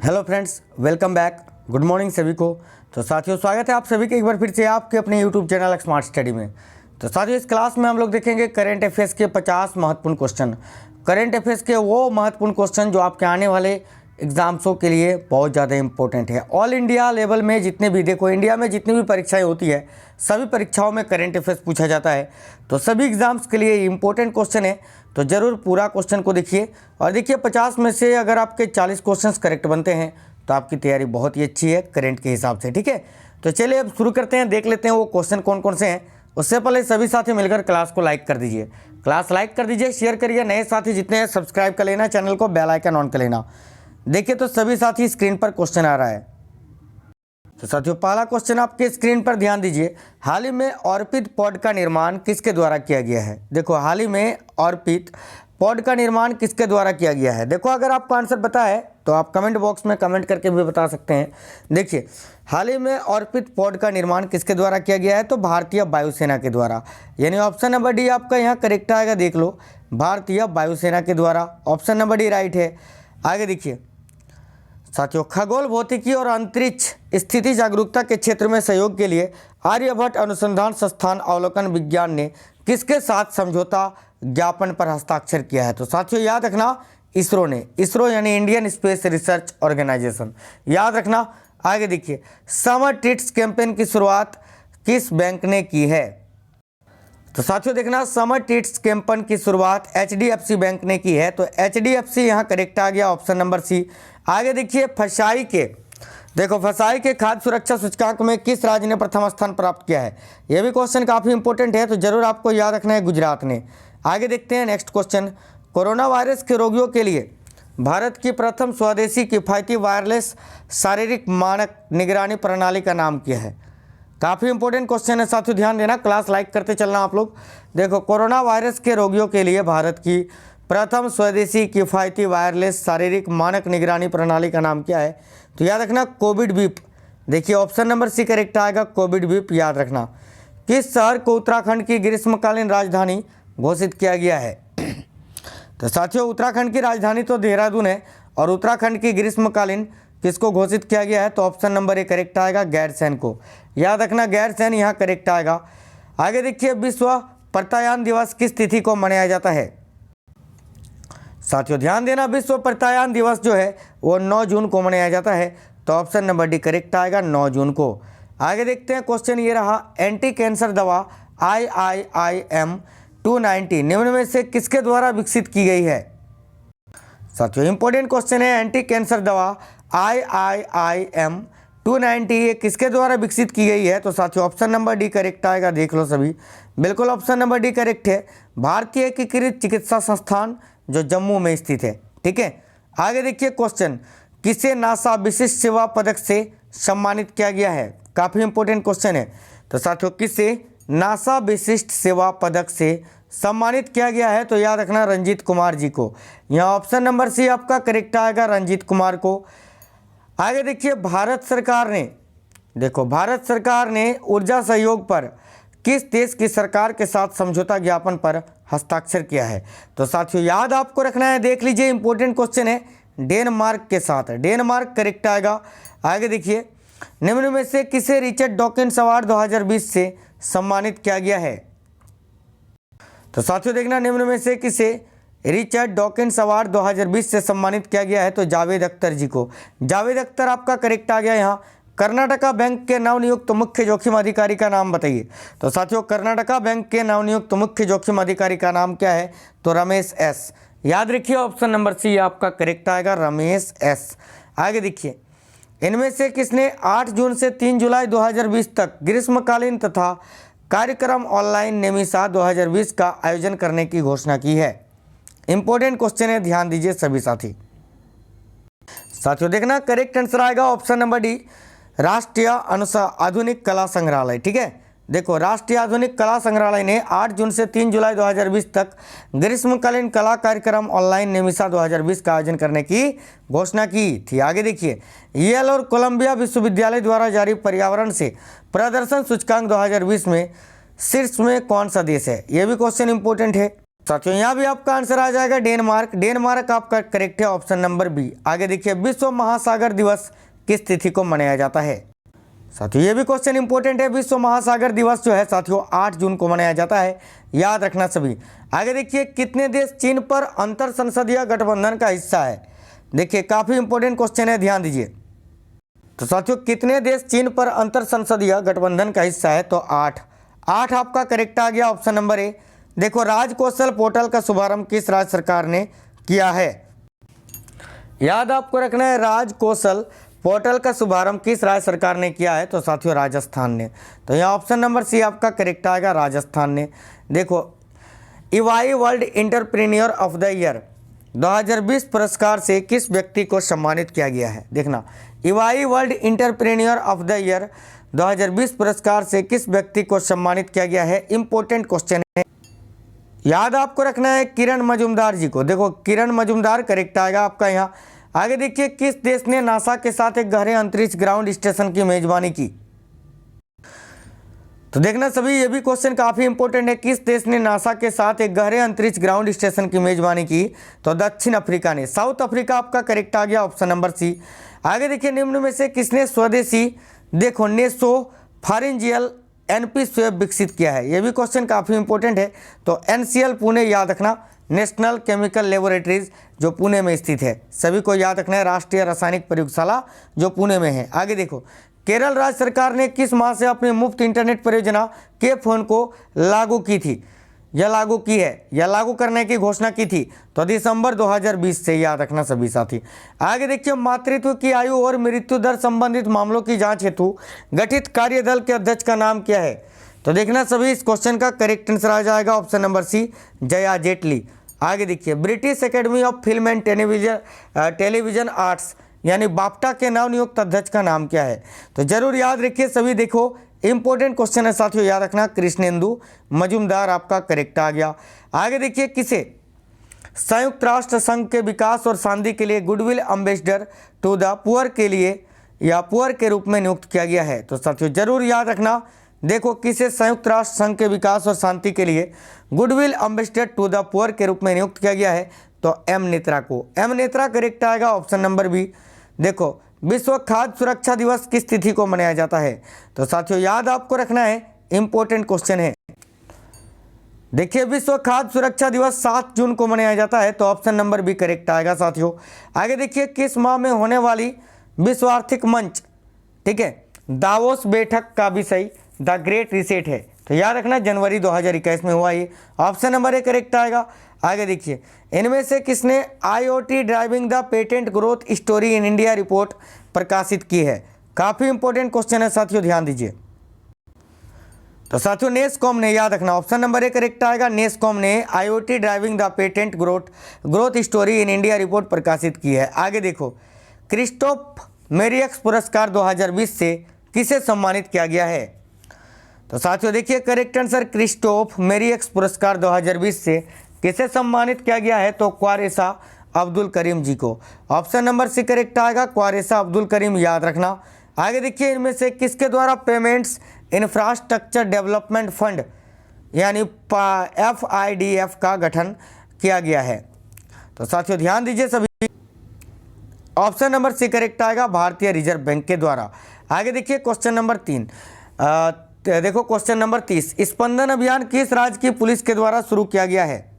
Hello friends, welcome back. Good morning सभी को। तो साथियों, स्वागत है आप सभी के एक बार फिर से आपके अपने यूट्यूब चैनल स्मार्ट स्टडी में। तो साथियों, इस क्लास में हम लोग देखेंगे करंट अफेयर्स के 50 महत्वपूर्ण क्वेश्चन। करंट अफेयर्स के वो महत्वपूर्ण क्वेश्चन जो आपके आने वाले एग्जाम्सों के लिए बहुत ज़्यादा इंपॉर्टेंट है। ऑल इंडिया लेवल में जितने भी, देखो इंडिया में जितनी भी परीक्षाएं होती है सभी परीक्षाओं में करंट अफेयर्स पूछा जाता है। तो सभी एग्जाम्स के लिए इंपॉर्टेंट क्वेश्चन है, तो ज़रूर पूरा क्वेश्चन को देखिए। और देखिए 50 में से अगर आपके 40 क्वेश्चंस करेक्ट बनते हैं तो आपकी तैयारी बहुत ही अच्छी है करंट के हिसाब से। ठीक है, तो चलिए अब शुरू करते हैं, देख लेते हैं वो क्वेश्चन कौन कौन से हैं। उससे पहले सभी साथी मिलकर क्लास को लाइक कर दीजिए, क्लास लाइक कर दीजिए, शेयर करिए। नए साथी जितने हैं सब्सक्राइब कर लेना, चैनल को बेल आइकन ऑन कर लेना। देखिए तो सभी साथी स्क्रीन पर क्वेश्चन आ रहा है। तो साथियों, पहला क्वेश्चन आपके स्क्रीन पर ध्यान दीजिए। हाल ही में ऑर्पित पॉड का निर्माण किसके द्वारा किया गया है? देखो, हाल ही में ऑर्पित पॉड का निर्माण किसके द्वारा किया गया है? देखो, अगर आपको आंसर पता है तो आप कमेंट बॉक्स में कमेंट करके भी बता सकते हैं। देखिए, हाल ही में ऑर्पित पॉड का निर्माण किसके द्वारा किया गया है? तो भारतीय वायुसेना के द्वारा, यानी ऑप्शन नंबर डी आपका यहाँ करेक्ट आएगा। देख लो, भारतीय वायुसेना के द्वारा, ऑप्शन नंबर डी राइट है। आगे देखिए साथियों, खगोल भौतिकी और अंतरिक्ष स्थिति जागरूकता के क्षेत्र में सहयोग के लिए आर्यभट्ट अनुसंधान संस्थान अवलोकन विज्ञान ने किसके साथ समझौता ज्ञापन पर हस्ताक्षर किया है? तो साथियों याद रखना, इसरो ने, इसरो यानी इंडियन स्पेस रिसर्च ऑर्गेनाइजेशन, याद रखना। आगे देखिए, समर ट्रीट्स कैंपेन की शुरुआत किस बैंक ने की है? तो साथियों देखना, समर ट्रीट्स कैंपेन की शुरुआत HDFC बैंक ने की है। तो HDFC यहाँ करेक्ट आ गया, ऑप्शन नंबर सी। आगे देखिए, फसाई के खाद्य सुरक्षा सूचकांक में किस राज्य ने प्रथम स्थान प्राप्त किया है? यह भी क्वेश्चन काफ़ी इंपॉर्टेंट है, तो जरूर आपको याद रखना है, गुजरात ने। आगे देखते हैं नेक्स्ट क्वेश्चन। कोरोना वायरस के रोगियों के लिए भारत की प्रथम स्वदेशी किफ़ायती वायरलेस शारीरिक मानक निगरानी प्रणाली का नाम क्या है? काफ़ी इंपॉर्टेंट क्वेश्चन है साथियों, ध्यान देना, क्लास लाइक करते चलना आप लोग। देखो, कोरोना वायरस के रोगियों के लिए भारत की प्रथम स्वदेशी किफ़ायती वायरलेस शारीरिक मानक निगरानी प्रणाली का नाम क्या है? तो याद रखना, कोविड-बीप। देखिए ऑप्शन नंबर सी करेक्ट आएगा, कोविड-बीप, याद रखना। किस शहर को उत्तराखंड की ग्रीष्मकालीन राजधानी घोषित किया गया है? तो साथियों, उत्तराखंड की राजधानी तो देहरादून है, और उत्तराखंड की ग्रीष्मकालीन किसको घोषित किया गया है? तो ऑप्शन नंबर ए करेक्ट आएगा, गैरसैंण को, याद रखना, गैरसैंण यहाँ करेक्ट आएगा। आगे देखिए, विश्व प्रत्यायन दिवस किस तिथि को मनाया जाता है? साथियों ध्यान देना, विश्व प्रत्यायन दिवस जो है वो 9 जून को मनाया जाता है। तो ऑप्शन नंबर डी करेक्ट आएगा, 9 जून को। आगे देखते हैं, क्वेश्चन ये रहा, एंटी कैंसर दवा IIIM 290 निम्न में से किसके द्वारा विकसित की गई है? साथियों इंपॉर्टेंट क्वेश्चन है, एंटी कैंसर दवा IIIM 290 ये किसके द्वारा विकसित की गई है? तो साथियों ऑप्शन नंबर डी करेक्ट आएगा, देख लो सभी, बिल्कुल ऑप्शन नंबर डी करेक्ट है, भारतीय एकीकृत चिकित्सा संस्थान जो जम्मू में स्थित है। ठीक है, आगे देखिए क्वेश्चन, किसे नासा विशिष्ट सेवा पदक से सम्मानित किया गया है? काफ़ी इंपॉर्टेंट क्वेश्चन है। तो साथियों, किसे नासा विशिष्ट सेवा पदक से सम्मानित किया गया है? तो याद रखना, रंजीत कुमार जी को। यहाँ ऑप्शन नंबर सी आपका करेक्ट आएगा, रंजीत कुमार को। आगे देखिए, भारत सरकार ने ऊर्जा सहयोग पर किस देश की सरकार के साथ समझौता ज्ञापन पर हस्ताक्षर किया है? तो साथियों याद आपको रखना है, देख लीजिए, इंपॉर्टेंट क्वेश्चन है, डेनमार्क के साथ, डेनमार्क करेक्ट आएगा। आगे देखिए, निम्न में से किसे रिचर्ड डॉकिंस अवार्ड 2020 से सम्मानित किया गया है? तो साथियों देखना, निम्न में से किसे रिचर्ड डॉकिंस अवार्ड 2020 से सम्मानित किया गया है? तो जावेद अख्तर जी को, जावेद अख्तर आपका करेक्ट आ गया। यहाँ कर्नाटका बैंक के नवनियुक्त मुख्य जोखिम अधिकारी का नाम बताइए। तो साथियों, कर्नाटका बैंक के नवनियुक्त मुख्य जोखिम अधिकारी का नाम क्या है? तो रमेश एस, याद रखिए, ऑप्शन नंबर सी आपका करेक्ट आएगा, रमेश एस। आगे देखिए, इनमें से किसने 8 जून से 3 जुलाई 2020 तक ग्रीष्मकालीन तथा कार्यक्रम ऑनलाइन नेमिसा 2020 का आयोजन करने की घोषणा की है? इंपॉर्टेंट क्वेश्चन है, ध्यान दीजिए सभी साथियों देखना, करेक्ट आंसर आएगा ऑप्शन नंबर डी, राष्ट्रीय आधुनिक कला संग्रहालय। ठीक है, देखो, राष्ट्रीय आधुनिक कला संग्रहालय ने 8 जून से 3 जुलाई 2020 तक ग्रीष्मकालीन कला कार्यक्रम ऑनलाइन नेमिसा 2020 का आयोजन करने की घोषणा की थी। आगे देखिए, येल और कोलंबिया विश्वविद्यालय द्वारा जारी पर्यावरण से प्रदर्शन सूचकांक 2020 में शीर्ष में कौन सा देश है? यह भी क्वेश्चन इंपॉर्टेंट है। साथियों यहाँ भी आपका आंसर आ जाएगा डेनमार्क। डेनमार्क आपका करेक्ट है, ऑप्शन नंबर बी। आगे देखिए, विश्व महासागर दिवस किस तिथि को मनाया जाता है? साथियों ये भी क्वेश्चन इंपॉर्टेंट है। विश्व महासागर दिवस जो है साथियों 8 जून को मनाया जाता है, याद रखना सभी। आगे देखिए, कितने देश चीन पर अंतर संसदीय गठबंधन का हिस्सा है? देखिए काफी इंपॉर्टेंट क्वेश्चन है, ध्यान दीजिए। तो साथियों कितने देश चीन पर अंतर संसदीय गठबंधन का हिस्सा है? तो 8 आपका करेक्ट आ गया, ऑप्शन नंबर ए। देखो, राजकौशल पोर्टल का शुभारंभ किस राज्य सरकार ने किया है? याद आपको रखना है, राजकौशल पोर्टल का शुभारंभ किस राज्य सरकार ने किया है? तो साथियों राजस्थान ने। तो यहाँ ऑप्शन नंबर सी आपका करेक्ट आएगा, राजस्थान ने। देखो, EY world entrepreneur of the year 2020 पुरस्कार से किस व्यक्ति को सम्मानित किया गया है? देखना, EY world entrepreneur of the year 2020 पुरस्कार से किस व्यक्ति को सम्मानित किया गया है? इंपॉर्टेंट क्वेश्चन है, याद आपको रखना है, किरण मजूमदार जी को। देखो, किरण मजूमदार करेक्ट आएगा आपका यहाँ। आगे देखिए, किस देश ने नासा के साथ एक गहरे अंतरिक्ष ग्राउंड स्टेशन की मेजबानी की? तो देखना सभी, ये भी क्वेश्चन काफी इंपॉर्टेंट है। किस देश ने नासा के साथ एक गहरे अंतरिक्ष ग्राउंड स्टेशन की मेजबानी की? तो दक्षिण अफ्रीका ने। साउथ अफ्रीका आपका करेक्ट आ गया, ऑप्शन नंबर सी। आगे देखिए, निम्न में से किसने स्वदेशी देखो नेसोफारिंजियल एनपी स्वेब विकसित किया है? ये भी क्वेश्चन काफी इंपॉर्टेंट है। तो एनसीएल पुणे, याद रखना, नेशनल केमिकल लेबोरेटरीज जो पुणे में स्थित है, सभी को याद रखना है, राष्ट्रीय रासायनिक प्रयोगशाला जो पुणे में है। आगे देखो, केरल राज्य सरकार ने किस माह से अपने मुफ्त इंटरनेट परियोजना के फोन को लागू की थी? या लागू की है, या लागू करने की घोषणा की थी? तो दिसंबर 2020 से, याद रखना सभी साथी। आगे देखिए, मातृत्व की आयु और मृत्यु दर संबंधित मामलों की जांच हेतु गठित कार्यदल के अध्यक्ष का नाम क्या है? तो देखना सभी, इस क्वेश्चन का करेक्ट आंसर आ जाएगा, option number C, Jaya Jaitley. आगे देखिए, British Academy of Film and Television Arts यानी बाफ्टा के नवनियुक्त अध्यक्ष का नाम क्या है? तो जरूर याद रखिए सभी। देखो, इंपॉर्टेंट क्वेश्चन है साथियों, याद रखना, कृष्णेंदु मजूमदार आपका करेक्ट आ गया। आगे देखिए, किसे संयुक्त राष्ट्र संघ के विकास और शांति के लिए goodwill ambassador to the poor के लिए या पुअर के रूप में नियुक्त किया गया है? तो साथियों जरूर याद रखना, देखो, किसे संयुक्त राष्ट्र संघ के विकास और शांति के लिए goodwill ambassador to the poor के रूप में नियुक्त किया गया है? तो एम नेत्रा को। एम नेत्रा करेक्ट आएगा, ऑप्शन नंबर बी। देखो, विश्व खाद्य सुरक्षा दिवस किस तिथि को मनाया जाता है? तो साथियों याद आपको रखना है, इंपॉर्टेंट क्वेश्चन है। देखिए, विश्व खाद्य सुरक्षा दिवस 7 जून को मनाया जाता है, तो ऑप्शन नंबर बी करेक्ट आएगा साथियों। आगे देखिए, किस माह में होने वाली विश्व आर्थिक मंच, ठीक है, दावोस बैठक का विषय द ग्रेट रीसेट है? तो याद रखना, जनवरी 2021 में हुआ ये, ऑप्शन नंबर ए करेक्ट आएगा। आगे देखिए, इनमें से किसने IoT driving the patent growth story in India report प्रकाशित की है? काफी इंपॉर्टेंट क्वेश्चन है साथियों, ध्यान दीजिए। तो साथियों नेस्कॉम ने, याद रखना, ऑप्शन नंबर ए करेक्ट आएगा, नेस्कॉम ने IoT driving the patent growth story in India report प्रकाशित की है। आगे देखो, क्रिस्टोफ मेरियक्स पुरस्कार 2020 से किसे सम्मानित किया गया है? तो साथियों देखिए, करेक्ट आंसर, क्रिस्टोफ मेरियक्स पुरस्कार 2020 से किसे सम्मानित किया गया है? तो क्वारेसा अब्दुल करीम जी को। ऑप्शन नंबर सी करेक्ट आएगा, क्वारेसा अब्दुल करीम, याद रखना। आगे देखिए, इनमें से किसके द्वारा पेमेंट्स इंफ्रास्ट्रक्चर डेवलपमेंट फंड यानी FIDF का गठन किया गया है? तो साथियों ध्यान दीजिए सभी, ऑप्शन नंबर सी करेक्ट आएगा, भारतीय रिजर्व बैंक के द्वारा। आगे देखिए, क्वेश्चन नंबर 3, देखो क्वेश्चन नंबर 30, स्पंदन अभियान किस राज्य की पुलिस के द्वारा शुरू किया गया है?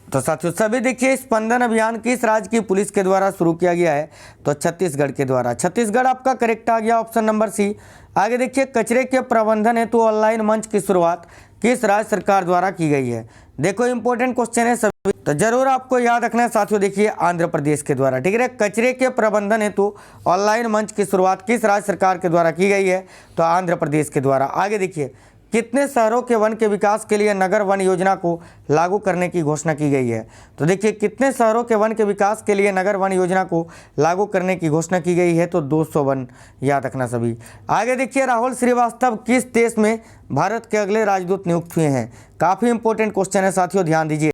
तो साथियों सभी देखिए, स्पंदन अभियान किस राज्य की पुलिस के द्वारा शुरू किया गया है? तो छत्तीसगढ़ के द्वारा। छत्तीसगढ़ आपका करेक्ट आ गया, ऑप्शन नंबर सी। आगे देखिए, कचरे के प्रबंधन हेतु ऑनलाइन मंच की शुरुआत किस राज्य सरकार द्वारा की गई है? देखो, इंपॉर्टेंट क्वेश्चन है सभी, तो जरूर आपको याद रखना है साथियों। देखिए, आंध्र प्रदेश के द्वारा, ठीक है। कचरे के प्रबंधन हेतु ऑनलाइन मंच की शुरुआत किस राज्य सरकार के द्वारा की गई है? तो आंध्र प्रदेश के द्वारा। आगे देखिए, कितने शहरों के वन के विकास के लिए नगर वन योजना को लागू करने की घोषणा की गई है? तो देखिए, कितने शहरों के वन के विकास के लिए नगर वन योजना को लागू करने की घोषणा की गई है? तो 200 वन, याद रखना सभी। आगे देखिए, राहुल श्रीवास्तव किस देश में भारत के अगले राजदूत नियुक्त हुए हैं? काफ़ी इंपॉर्टेंट क्वेश्चन है साथियों, ध्यान दीजिए।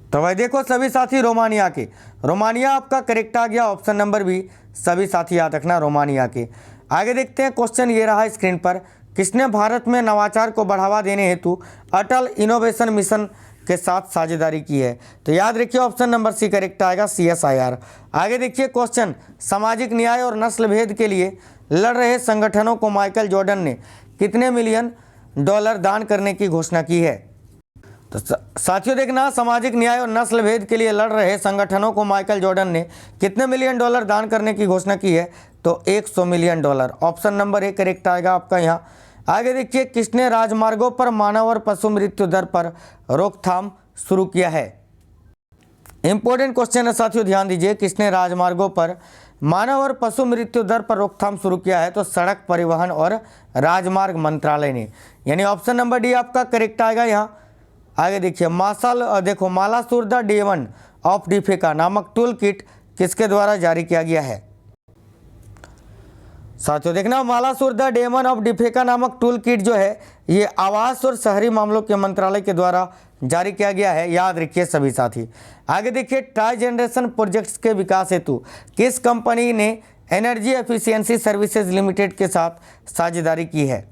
तो भाई देखो सभी साथी, रोमानिया के। रोमानिया आपका करेक्ट आ गया, ऑप्शन नंबर बी, सभी साथी याद रखना, रोमानिया के। आगे देखते हैं, क्वेश्चन ये रहा स्क्रीन पर, किसने भारत में नवाचार को बढ़ावा देने हेतु अटल इनोवेशन मिशन के साथ साझेदारी की है? तो याद रखिए ऑप्शन नंबर सी करेक्ट आएगा, CSIR। आगे देखिए क्वेश्चन, सामाजिक न्याय और नस्ल भेद के लिए लड़ रहे संगठनों को माइकल जॉर्डन ने कितने मिलियन डॉलर दान करने की घोषणा की है? तो साथियों देखना, सामाजिक न्याय और नस्ल भेद के लिए लड़ रहे संगठनों को माइकल जॉर्डन ने कितने मिलियन डॉलर दान करने की घोषणा की है? तो 100 million dollar. Option number A correct आएगा आपका यहाँ। आगे देखिए, किसने राजमार्गों पर मानव और पशु मृत्यु दर पर रोकथाम शुरू किया है? इंपॉर्टेंट क्वेश्चन है साथियों, ध्यान दीजिए। किसने राजमार्गों पर मानव और पशु मृत्यु दर पर रोकथाम शुरू किया है? तो सड़क परिवहन और राजमार्ग मंत्रालय ने, यानी ऑप्शन नंबर डी आपका करेक्ट आएगा यहाँ। आगे देखिए, मालासुर द डेमन ऑफ डिफेका नामक टूल किट किसके द्वारा जारी किया गया है? साथियों देखना, मालासुर द डेमन ऑफ डिफेका नामक टूल किट जो है ये आवास और शहरी मामलों के मंत्रालय के द्वारा जारी किया गया है, याद रखिए सभी साथी। आगे देखिए, ट्राई जनरेशन प्रोजेक्ट्स के विकास हेतु किस कंपनी ने एनर्जी एफिशिएंसी सर्विसेज लिमिटेड के साथ साझेदारी की है?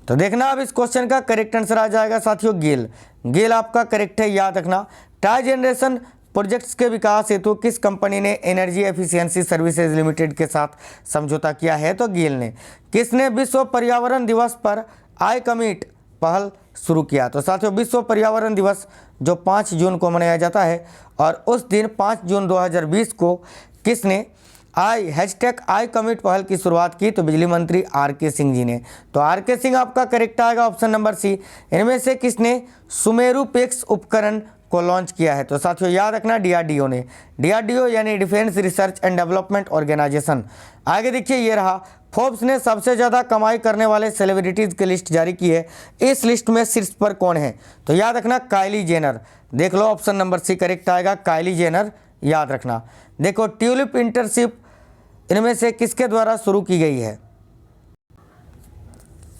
तो देखना अब इस क्वेश्चन का करेक्ट आंसर आ जाएगा साथियों गेल। गेल आपका करेक्ट है, याद रखना। ट्राई जनरेशन प्रोजेक्ट्स के विकास हेतु किस कंपनी ने एनर्जी एफिशिएंसी सर्विसेज लिमिटेड के साथ समझौता किया है? तो गेल ने। किसने विश्व पर्यावरण दिवस पर आई कमिट पहल शुरू किया? तो साथियों, विश्व पर्यावरण दिवस जो 5 जून को मनाया जाता है और उस दिन 5 जून 2020 को किसने आई कमिट पहल की शुरुआत की? तो बिजली मंत्री RK सिंह जी ने। तो RK सिंह आपका करेक्ट आएगा, ऑप्शन नंबर सी। इनमें से किसने सुमेरु पेक्स उपकरण को लॉन्च किया है? तो साथियों याद रखना, DRDO ने। DRDO यानी Defence Research and Development Organisation. आगे देखिए, ये रहा, फोर्ब्स ने सबसे ज़्यादा कमाई करने वाले सेलिब्रिटीज़ की लिस्ट जारी की है। इस लिस्ट में शीर्ष पर कौन है? तो याद रखना, काइली जेनर। देख लो, ऑप्शन नंबर सी करेक्ट आएगा, काइली जेनर, याद रखना। देखो, ट्यूलिप इंटर्नशिप इनमें से किसके द्वारा शुरू की गई है?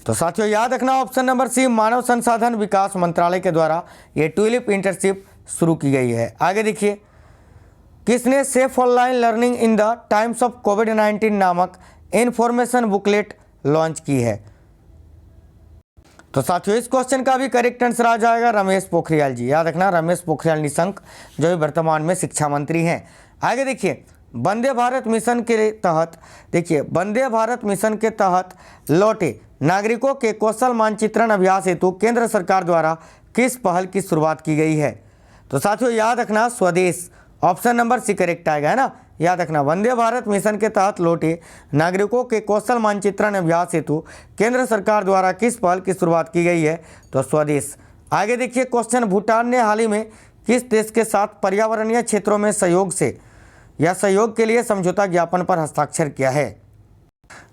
तो साथियों याद रखना, ऑप्शन नंबर सी, मानव संसाधन विकास मंत्रालय के द्वारा ये ट्यूलिप इंटर्नशिप शुरू की गई है। आगे देखिए, किसने safe online learning in the times of कोविड-19 नामक इंफॉर्मेशन बुकलेट लॉन्च की है? तो साथियों इस क्वेश्चन का भी करेक्ट आंसर आ जाएगा, रमेश पोखरियाल जी। याद रखना, रमेश पोखरियाल निशंक जो भी वर्तमान में शिक्षा मंत्री हैं। आगे देखिए, वंदे भारत मिशन के तहत, देखिए वंदे भारत मिशन के तहत लौटे नागरिकों के कौशल मानचित्रण अभ्यास हेतु केंद्र सरकार द्वारा किस पहल की शुरुआत की गई है? तो साथियों याद रखना, स्वदेश। ऑप्शन नंबर सी करेक्ट आएगा, है ना। याद रखना, वंदे भारत मिशन के तहत लौटे नागरिकों के कौशल मानचित्रण अभ्यास हेतु केंद्र सरकार द्वारा किस पहल की शुरुआत की गई है? तो स्वदेश। आगे देखिए क्वेश्चन, भूटान ने हाल ही में किस देश के साथ पर्यावरणीय क्षेत्रों में सहयोग के लिए समझौता ज्ञापन पर हस्ताक्षर किया है?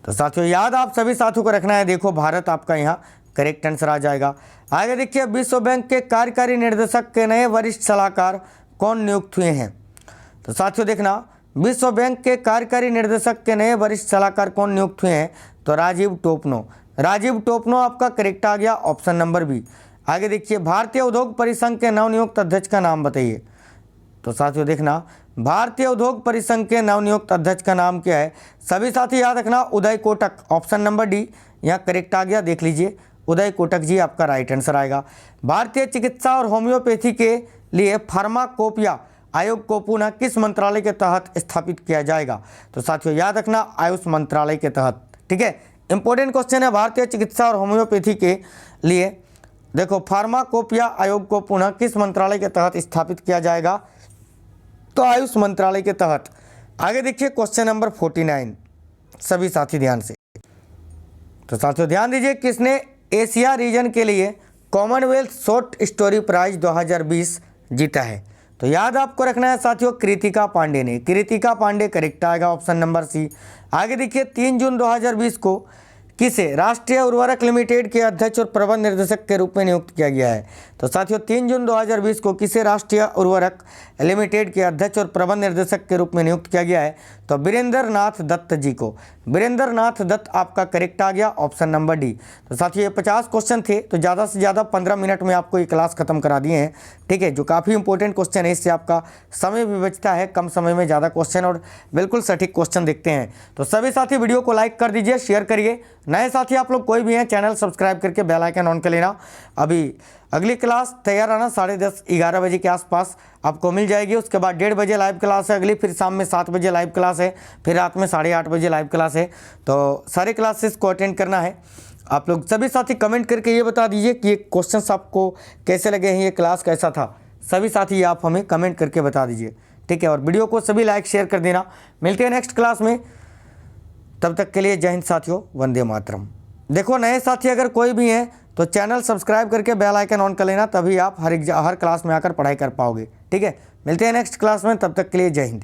तो साथियों याद आप सभी साथियों को रखना है, देखो भारत आपका यहाँ करेक्ट आंसर आ जाएगा। आगे देखिए, विश्व बैंक के कार्यकारी निर्देशक के नए वरिष्ठ सलाहकार कौन नियुक्त हुए हैं? तो साथियों देखना, विश्व बैंक के कार्यकारी निर्देशक के नए वरिष्ठ सलाहकार कौन नियुक्त हुए हैं? तो राजीव टोपनो। राजीव टोपनो आपका करेक्ट आ गया, ऑप्शन नंबर बी। आगे देखिए, भारतीय उद्योग परिसंघ के नवनियुक्त अध्यक्ष का नाम बताइए। तो साथियों देखना, भारतीय उद्योग परिसंघ के नवनियुक्त अध्यक्ष का नाम क्या है? सभी साथी याद रखना, Uday Kotak. Option number D यहाँ करेक्ट आ गया, देख लीजिए, उदय कोटक जी आपका राइट आंसर आएगा। भारतीय चिकित्सा और होम्योपैथी के लिए फार्माकोपिया आयोग को पुनः किस मंत्रालय के तहत स्थापित किया जाएगा? तो साथियों याद रखना, आयुष मंत्रालय के तहत। ठीक है, इंपॉर्टेंट क्वेश्चन है, भारतीय चिकित्सा और होम्योपैथी के लिए देखो फार्माकोपिया आयोग को पुनः किस मंत्रालय के तहत स्थापित किया जाएगा? तो आयुष मंत्रालय के तहत। आगे देखिए क्वेश्चन नंबर 49, सभी साथी ध्यान से। तो साथियों ध्यान दीजिए, किसने एशिया रीजन के लिए कॉमनवेल्थ शॉर्ट स्टोरी प्राइज 2020 जीता है? तो याद आपको रखना है साथियों, कृतिका पांडे ने। कृतिका पांडे करेक्ट आएगा, ऑप्शन नंबर सी। आगे देखिए, 3 जून 2020 को किसे राष्ट्रीय उर्वरक लिमिटेड के अध्यक्ष और प्रबंध निर्देशक के रूप में नियुक्त किया गया है? तो साथियों 3 जून 2020 को किसे राष्ट्रीय उर्वरक लिमिटेड के अध्यक्ष और प्रबंध निर्देशक के रूप में नियुक्त किया गया है? तो वीरेंद्र नाथ दत्त जी को। वीरेंद्र नाथ दत्त आपका करेक्ट आ गया, ऑप्शन नंबर डी। तो साथियों ये 50 क्वेश्चन थे, तो ज़्यादा से ज़्यादा 15 मिनट में आपको ये क्लास खत्म करा दिए हैं। ठीक है, जो काफ़ी इंपॉर्टेंट क्वेश्चन है, इससे आपका समय भी बचता है, कम समय में ज़्यादा क्वेश्चन और बिल्कुल सटीक क्वेश्चन देखते हैं। तो सभी साथी वीडियो को लाइक कर दीजिए, शेयर करिए। नए साथी आप लोग कोई भी हैं, चैनल सब्सक्राइब करके बेल आइकन ऑन कर लेना। अभी अगली क्लास तैयार रहना, 10:30 11 बजे के आसपास आपको मिल जाएगी। उसके बाद 1:30 बजे लाइव क्लास है अगली, फिर शाम में 7 बजे लाइव क्लास है, फिर रात में 8:30 बजे लाइव क्लास है। तो सारे क्लासेस को अटेंड करना है। आप लोग सभी साथी कमेंट करके ये बता दीजिए कि ये क्वेश्चंस आपको कैसे लगे हैं, ये क्लास कैसा था। सभी साथी आप हमें कमेंट करके बता दीजिए, ठीक है। और वीडियो को सभी लाइक शेयर कर देना। मिलते हैं नेक्स्ट क्लास में, तब तक के लिए जय हिंद साथियों, वंदे मातरम। देखो नए साथी अगर कोई भी हैं तो चैनल सब्सक्राइब करके बेल आइकन ऑन कर लेना, तभी आप हर क्लास में आकर पढ़ाई कर पाओगे, ठीक है। मिलते हैं नेक्स्ट क्लास में, तब तक के लिए जय हिंद।